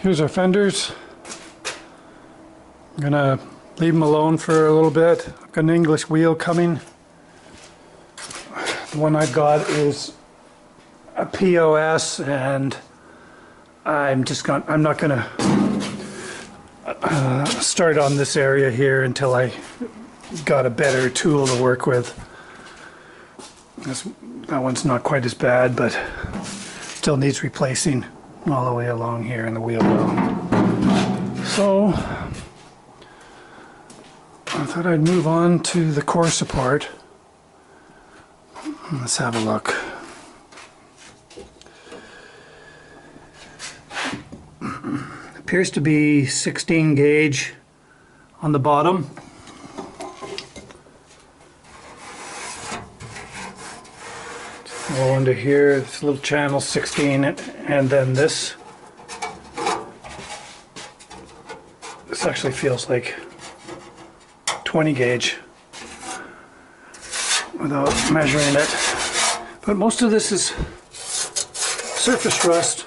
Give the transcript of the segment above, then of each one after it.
Here's our fenders. I'm gonna leave them alone for a little bit. I've got an English wheel coming. The one I've got is a POS, and I'm not gonna start on this area here until I got a better tool to work with. That one's not quite as bad, but still needs replacing all the way along here in the wheel well. So I thought I'd move on to the core support. Let's have a look. Appears to be 16 gauge on the bottom. Go under here, this little channel 16, and then this actually feels like 20 gauge without measuring it. But most of this is surface rust.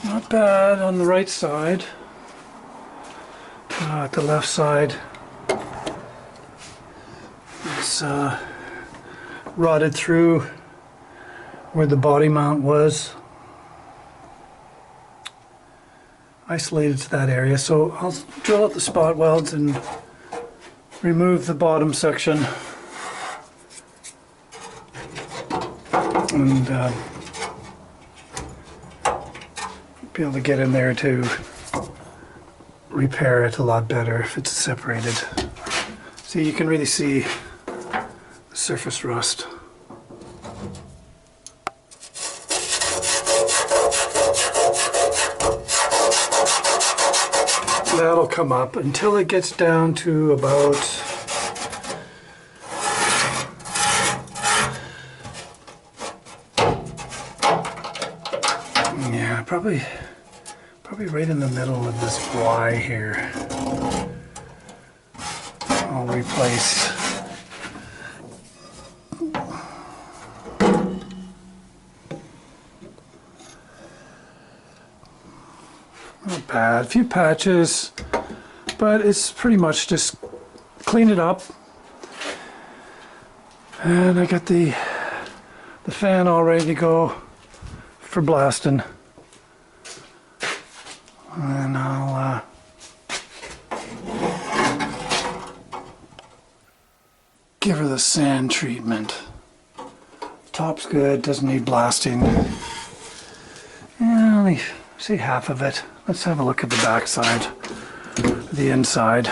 Not bad on the right side. At the left side, it's rotted through where the body mount was. Isolated to that area, so I'll drill out the spot welds and remove the bottom section and be able to get in there to repair it a lot better if it's separated. See, you can really see the surface rust. That'll come up until it gets down to about probably right in the middle of this Y here. I'll replace not bad, a few patches, but it's pretty much just clean it up. And I got the fan all ready to go for blasting. And I'll give her the sand treatment. Top's good, doesn't need blasting. Yeah, only see half of it. Let's have a look at the back side, the inside.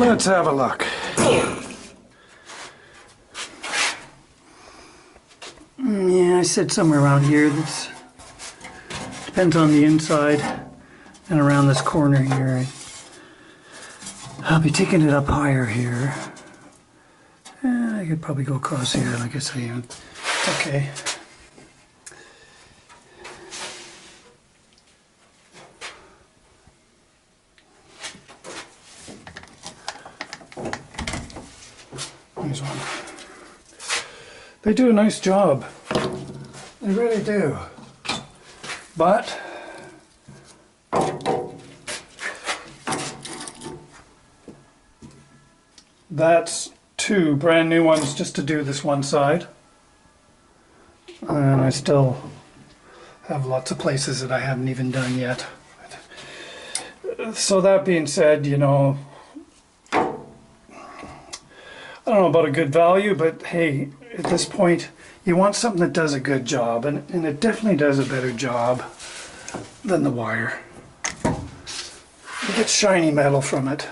Let's have a look. Yeah, I said somewhere around here. That's depends on the inside and around this corner here. I'll be taking it up higher here. I could probably go across here, like I say. Okay. Here's one. They do a nice job. They really do. But that's 2 brand new ones just to do this one side. And I still have lots of places that I haven't even done yet. So that being said, you know, I don't know about a good value, but hey, at this point, you want something that does a good job, and it definitely does a better job than the wire. You get shiny metal from it.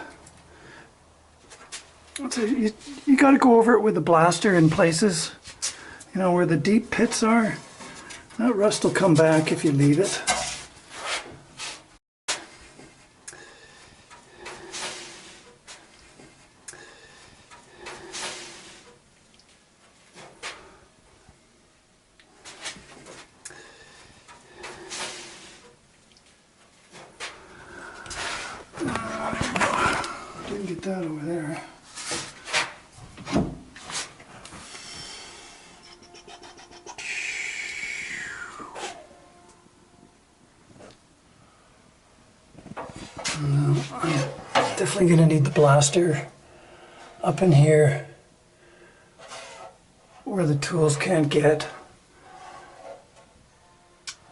So you got to go over it with the blaster in places, you know, where the deep pits are. That rust will come back if you leave it. Didn't get that over there. I'm definitely going to need the blaster up in here where the tools can't get.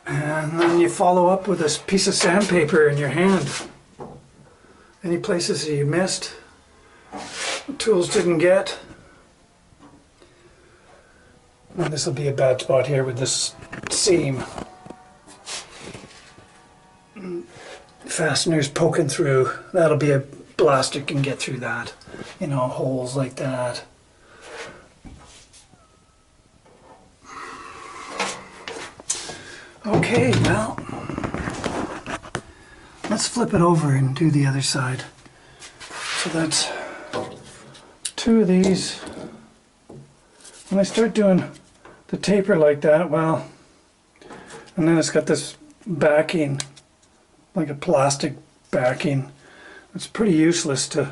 And then you follow up with this piece of sandpaper in your hand. Any places that you missed, the tools didn't get. And this will be a bad spot here with this seam. Fasteners poking through. That'll be a blaster can get through that. You know, holes like that. Okay, well, let's flip it over and do the other side. So that's 2 of these. When I start doing the taper like that, well, and then it's got this backing, like a plastic backing. It's pretty useless to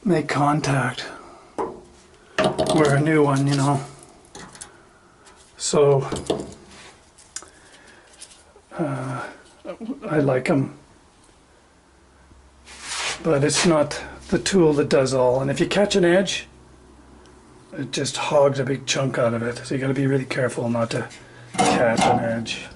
make contact. Or a new one, you know. So I like them, but it's not the tool that does all. And if you catch an edge, it just hogs a big chunk out of it. So you got to be really careful not to catch an edge.